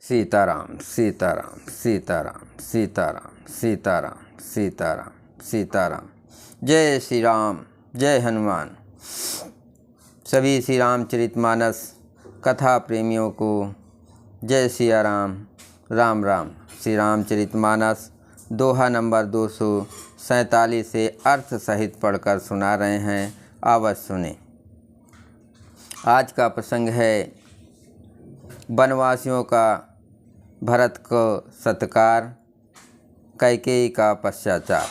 सीताराम सीताराम सीताराम सीताराम सीताराम सीताराम सीताराम। जय श्री राम, जय हनुमान। सभी श्री रामचरितमानस कथा प्रेमियों को जय सिया राम, राम राम। श्री रामचरितमानस दोहा नंबर 247 से अर्थ सहित पढ़कर सुना रहे हैं, अवश्य सुने। आज का प्रसंग है वनवासियों का भरत को सत्कार, कैकेयी का पश्चाचार।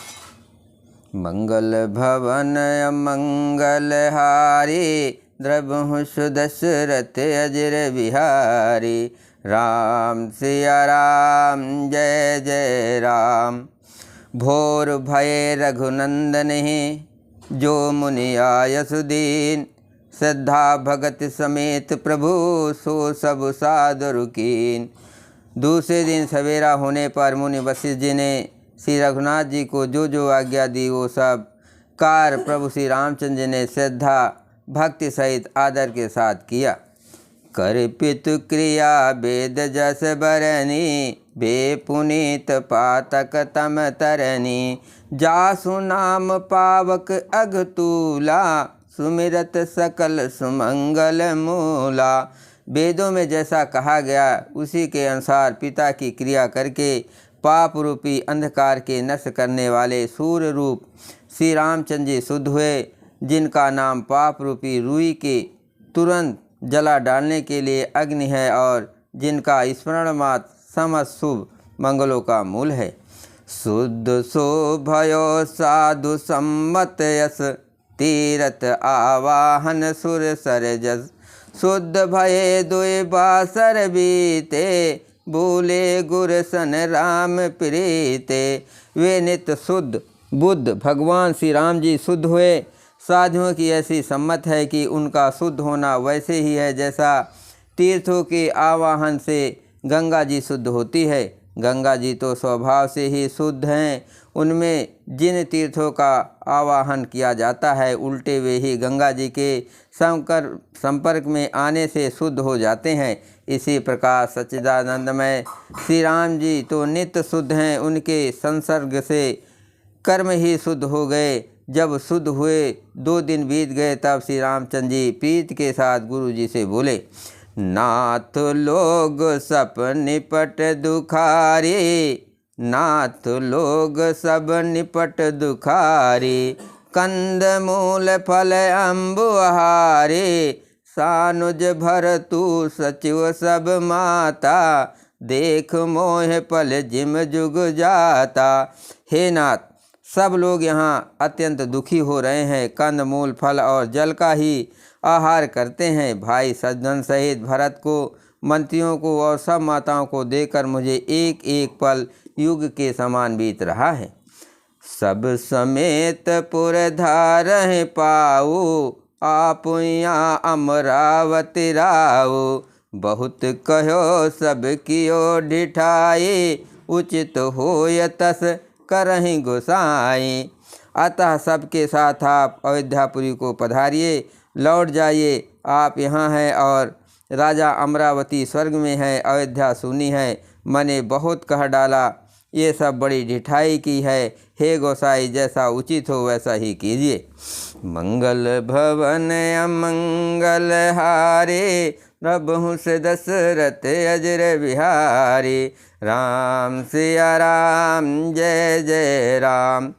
मंगल भवन अमंगल हारी, द्रवहु सुदशरथ अजर बिहारी। राम सिया राम, जय जय राम। भोर भये रघुनंदन, जो मुनि आय सुदीन। श्रद्धा भगत समेत प्रभु, सो सब सादर कीन। दूसरे दिन सवेरा होने पर मुनि वशिष्ठ जी ने श्री रघुनाथ जी को जो आज्ञा दी वो सब कार्य प्रभु श्री रामचंद्र जी ने श्रद्धा भक्ति सहित आदर के साथ किया। कर पितु क्रिया वेद जस बरनी, बे पुनीत पातक तम तरनी। जासु नाम पावक अघतूला, सुमिरत सकल सुमंगल मूला। वेदों में जैसा कहा गया उसी के अनुसार पिता की क्रिया करके पाप रूपी अंधकार के नष्ट करने वाले सूर्य रूप श्री रामचंद्र जी शुद्ध हुए, जिनका नाम पाप रूपी रुई के तुरंत जला डालने के लिए अग्नि है और जिनका स्मरण मात्र समस्त शुभ मंगलों का मूल है। शुद्ध सो भयो साधु सम्मत यस, तीरथ आवाहन सुर सरजस। शुद्ध भये दुई बासर बीते, बोले गुर सन राम प्रीते। वे नित्य शुद्ध बुद्ध भगवान श्री राम जी शुद्ध हुए। साधुओं की ऐसी सम्मत है कि उनका शुद्ध होना वैसे ही है जैसा तीर्थों के आवाहन से गंगा जी शुद्ध होती है। गंगा जी तो स्वभाव से ही शुद्ध हैं, उनमें जिन तीर्थों का आवाहन किया जाता है उल्टे वे ही गंगा जी के संपर्क में आने से शुद्ध हो जाते हैं। इसी प्रकार सच्चिदानंदमय श्री राम जी तो नित्य शुद्ध हैं, उनके संसर्ग से कर्म ही शुद्ध हो गए। जब शुद्ध हुए 2 दिन बीत गए तब श्री रामचंद्र जी प्रीत के साथ गुरु जी से बोले, नाथ लोग सब निपट दुखारी। नाथ लोग सब निपट दुखारी, कंद मूल फल अम्बुहारी। सानुज भर तू सचिव सब माता, देख मोह पल जिम जुग जाता। हे नाथ, सब लोग यहाँ अत्यंत दुखी हो रहे हैं, कंद मूल फल और जल का ही आहार करते हैं। भाई सज्जन सहित भरत को, मंत्रियों को और सब माताओं को देखकर मुझे एक एक पल युग के समान बीत रहा है। सब समेत पुर धारहि पाऊ, आप यहाँ अमरावती राऊ। बहुत कहो सब कियो ढिठाई, उचित होय तस करहि गोसाई। अतः सबके साथ आप अयोध्यापुरी को पधारिए, लौट जाइए। आप यहाँ हैं और राजा अमरावती स्वर्ग में है, अयोध्या सुनी है। मैंने बहुत कह डाला, ये सब बड़ी ढिठाई की है। हे गोसाई, जैसा उचित हो वैसा ही कीजिए। मंगल भवन अमंगल हारे, प्रभु से दशरथ अजर बिहारी। राम सिया राम, जय जय राम।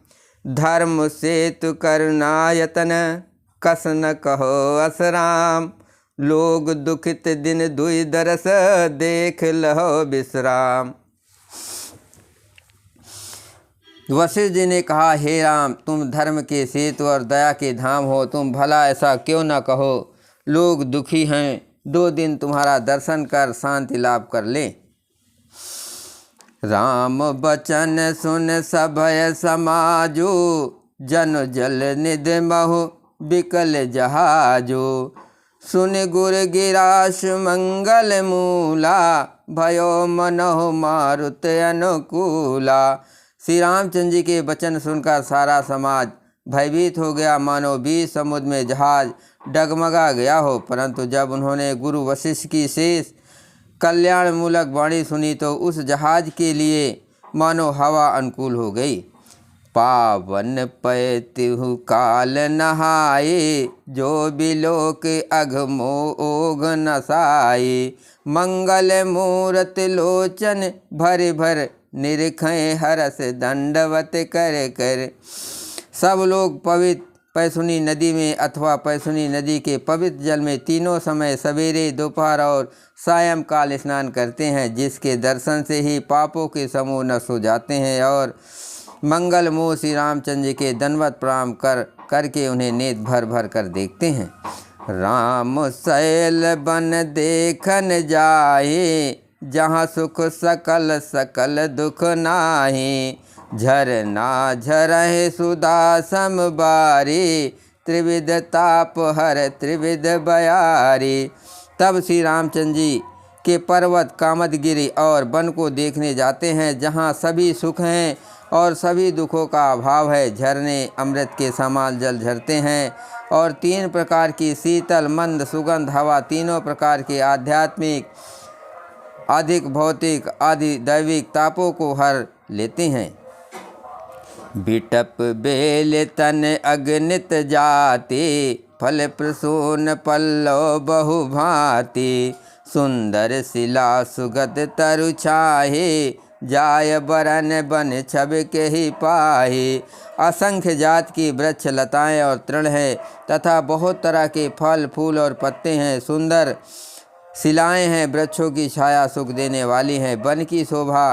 धर्म सेतु करुणायतन, कस न कहो असराम। लोग दुखित दिन दुई दरस, देख लहो विश्राम। वशिष्ठ जी ने कहा, हे राम, तुम धर्म के सेतु और दया के धाम हो, तुम भला ऐसा क्यों न कहो। लोग दुखी हैं, 2 दिन तुम्हारा दर्शन कर शांति लाभ कर ले। राम बचन सुन सभय समाजो, जन जल निध महु बिकल जहाजो। सुन गुर गिराश मंगल मूला, भयो मनहु मारुत अनुकूला। श्री रामचंद्र जी के वचन सुनकर सारा समाज भयभीत हो गया, मानो 20 समुद्र में जहाज डगमगा गया हो। परंतु जब उन्होंने गुरु वशिष्ठ की शेष कल्याण मूलक वाणी सुनी तो उस जहाज के लिए मानो हवा अनुकूल हो गई। पावन पय तिहु काल नहाए, जो बिलोक अघमो ओघ नसाए। मंगल मूरत लोचन भर भर, निरखय हरस दंडवत कर कर। सब लोग पवित्र पैसुनी नदी में अथवा पैसुनी नदी के पवित्र जल में तीनों समय सवेरे, दोपहर और सायंकाल स्नान करते हैं, जिसके दर्शन से ही पापों के समूह नष्ट हो जाते हैं। और मंगल मोह श्री रामचंद्र जी के दंडवत प्रणाम करके उन्हें नेत्र भर भर कर देखते हैं। राम शैल बन देखन जाए, जहाँ सुख सकल सकल दुख नाहि। झरना झरहि सुधा समबारी, त्रिविध ताप हर त्रिविध बयारी। तब श्री रामचंद्र जी के पर्वत कामदगिरी और वन को देखने जाते हैं, जहाँ सभी सुख हैं और सभी दुखों का अभाव है। झरने अमृत के समान जल झरते हैं और 3 प्रकार की शीतल मंद सुगंध हवा तीनों प्रकार के आध्यात्मिक, अधिक भौतिक आदि दैविक तापों को हर लेते हैं। बिटप बेल तन अगनित जाते, फल प्रसून पल्लव बहु भांति। सुंदर शिला सुगत तरु छाहे, जाय बरन बन छब के ही पाहे। असंख्य जात की वृक्ष लताएं और तृण है तथा बहुत तरह के फल फूल और पत्ते हैं। सुंदर शिलाएं हैं, वृक्षों की छाया सुख देने वाली हैं। वन की शोभा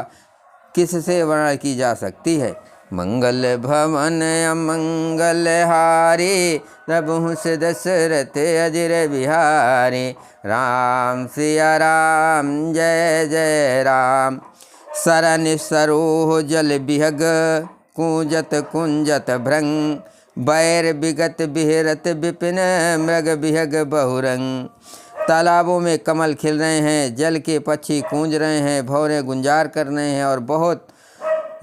किससे वर्णन की जा सकती है। मंगल भवन अमंगल हारे, रघुवंश दशरथ अजर बिहारी। राम सिया राम जय जय राम। सरन सरोह जल बिहग, कूंजत कुंजत भृंग। बैर बिगत बिहरत विपिन, मृग बिहग बहुरंग। तालाबों में कमल खिल रहे हैं, जल के पक्षी कूंज रहे हैं, भौरे गुंजार कर रहे हैं और बहुत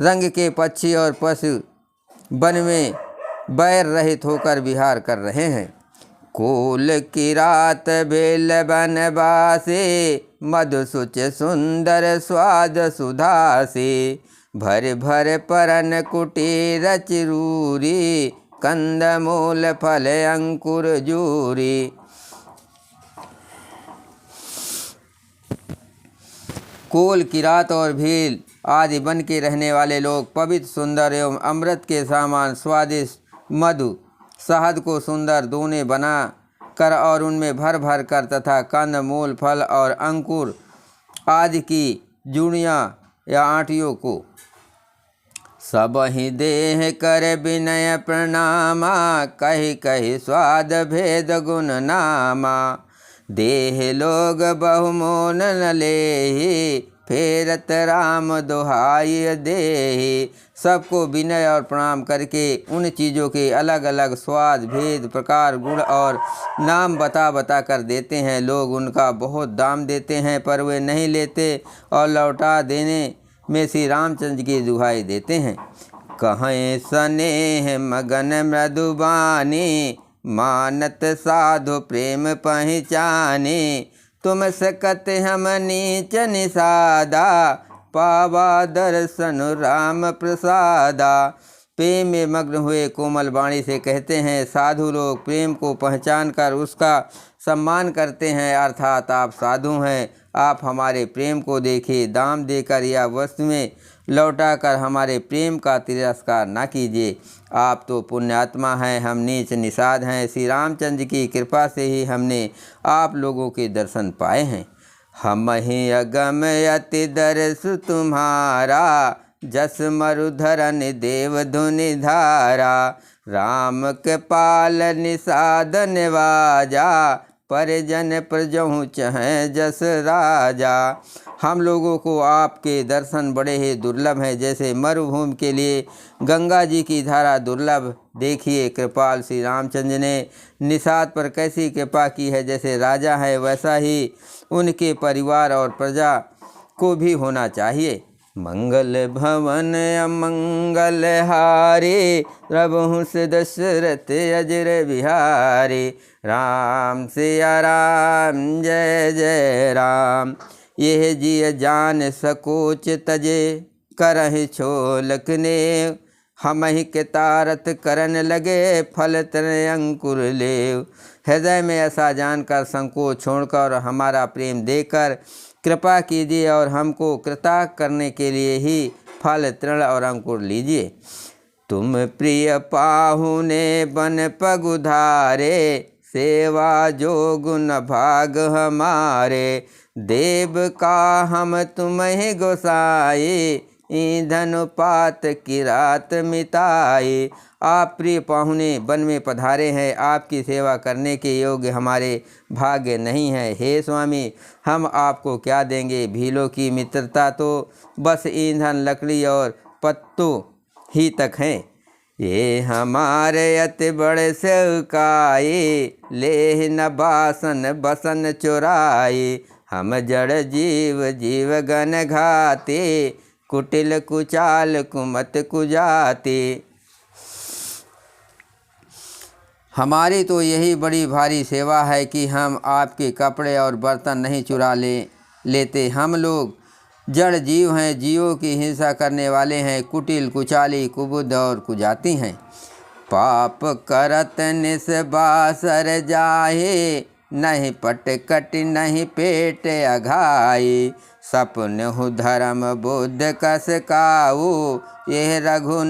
रंग के पक्षी और पशु वन में बैर रहित होकर विहार कर रहे हैं। कोल की रात बेल बनवासे, मधु सुच सुंदर स्वाद सुधा से। भर भर परन कुटीर चिरूरी, कंद मूल फल अंकुर जूरी। कोल किरात और भील आदि वन के रहने वाले लोग पवित्र सुंदर एवं अमृत के समान स्वादिष्ट मधु शहद को सुंदर दोने बना कर और उनमें भर भर कर तथा कंद मूल फल और अंकुर आदि की जूड़ियाँ या आंटियों को सब ही देह कर विनय प्रणामा। कही कही स्वाद भेद गुण नामा। देह लोग बहुमोन न लेहि, फेरत राम दुहाई देहि। सबको विनय और प्रणाम करके उन चीज़ों के अलग अलग स्वाद भेद प्रकार गुण और नाम बता बता कर देते हैं। लोग उनका बहुत दाम देते हैं पर वे नहीं लेते और लौटा देने में श्री रामचंद्र की दुहाई देते हैं। कहें स्नेह मगन मृदुबानी, मानत साधु प्रेम पहचाने। तुम सकत हम नीच निषादा, पावा दर्शन राम प्रसादा। प्रेम में मग्न हुए कोमल वाणी से कहते हैं, साधु लोग प्रेम को पहचान कर उसका सम्मान करते हैं, अर्थात आप साधु हैं, आप हमारे प्रेम को देखिए। दाम देकर या वस्तु में लौटाकर हमारे प्रेम का तिरस्कार न कीजिए। आप तो पुण्यात्मा हैं, हम नीच निषाद हैं। श्री रामचंद्र की कृपा से ही हमने आप लोगों के दर्शन पाए हैं। हम ही अगम अति दर्श तुम्हारा, जस मरुधरन देव धुनि धारा। राम के पाल निषाद निवाजा, परिजन प्रजहु चहै जस राजा। हम लोगों को आपके दर्शन बड़े ही दुर्लभ हैं, जैसे मरुभूमि के लिए गंगा जी की धारा दुर्लभ। देखिए कृपाल श्री रामचंद्र ने निषाद पर कैसी कृपा की है। जैसे राजा है वैसा ही उनके परिवार और प्रजा को भी होना चाहिए। मंगल भवन अमंगल हारे, रघुवंश दशरथ अजर बिहारी। राम सिया राम जय जय राम। यह जिय जान सकोच तजे, करहि छोलक नेव। हमहि के तारत करन लगे, फल तन अंकुर लेव। हृदय में ऐसा जानकर संकोच छोड़कर हमारा प्रेम देकर कृपा कीजिए और हमको कृतार्थ करने के लिए ही फल तृण और अंकुर लीजिए। तुम प्रिय पाहुने बन पगुधारे, सेवा जो गुण भाग हमारे। देव का हम तुम्हें गोसाई, ईंधन पात की रात मिताई। आप प्रिय पाहुने वन में पधारे हैं, आपकी सेवा करने के योग्य हमारे भाग्य नहीं है। हे स्वामी, हम आपको क्या देंगे? भीलों की मित्रता तो बस ईंधन, लकड़ी और पत्तों ही तक हैं। ये हमारे अति बड़े सेवकाई, ले न बासन बसन चुराई। हम जड़ जीव जीव गण घाते, कुटिल कुचाल कुमत कुजाते। हमारी तो यही बड़ी भारी सेवा है कि हम आपके कपड़े और बर्तन नहीं चुरा लेते। हम लोग जड़ जीव हैं, जीवों की हिंसा करने वाले हैं, कुटिल कुचाली कुबुद्ध और कुजाती हैं। पाप करत निस्बासर जाहे, नहीं पटकट नहीं पेट अघाई। सपन हु धर्म बुद्ध कस काऊ, यह रघु